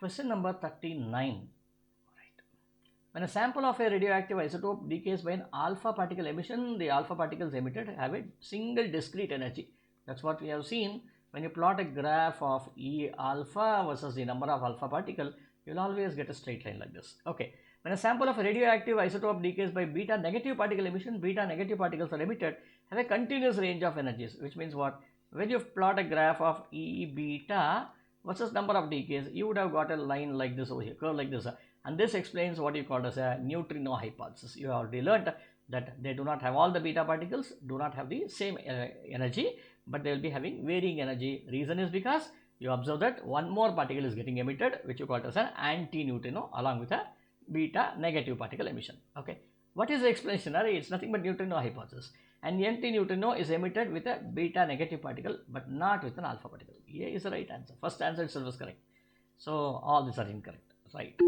Question number 39. Right. When a sample of a radioactive isotope decays by an alpha particle emission, the alpha particles emitted have a single discrete energy. That's what we have seen. When you plot a graph of E alpha versus the number of alpha particle, you'll always get a straight line like this. Okay. When a sample of a radioactive isotope decays by beta negative particle emission, beta negative particles are emitted have a continuous range of energies, which means what? When you plot a graph of E beta versus number of decays, you would have got a line like this over here, curve like this. And this explains what you call as a neutrino hypothesis. You have already learned that they do not have all the beta particles, do not have the same energy, but they will be having varying energy. Reason is because you observe that one more particle is getting emitted, which you call as an antineutrino along with a beta negative particle emission. Okay. What is the explanation? It's nothing but neutrino hypothesis. And antineutrino is emitted with a beta negative particle, but not with an alpha particle. A is the right answer. First answer itself is correct. So all these are incorrect. Right.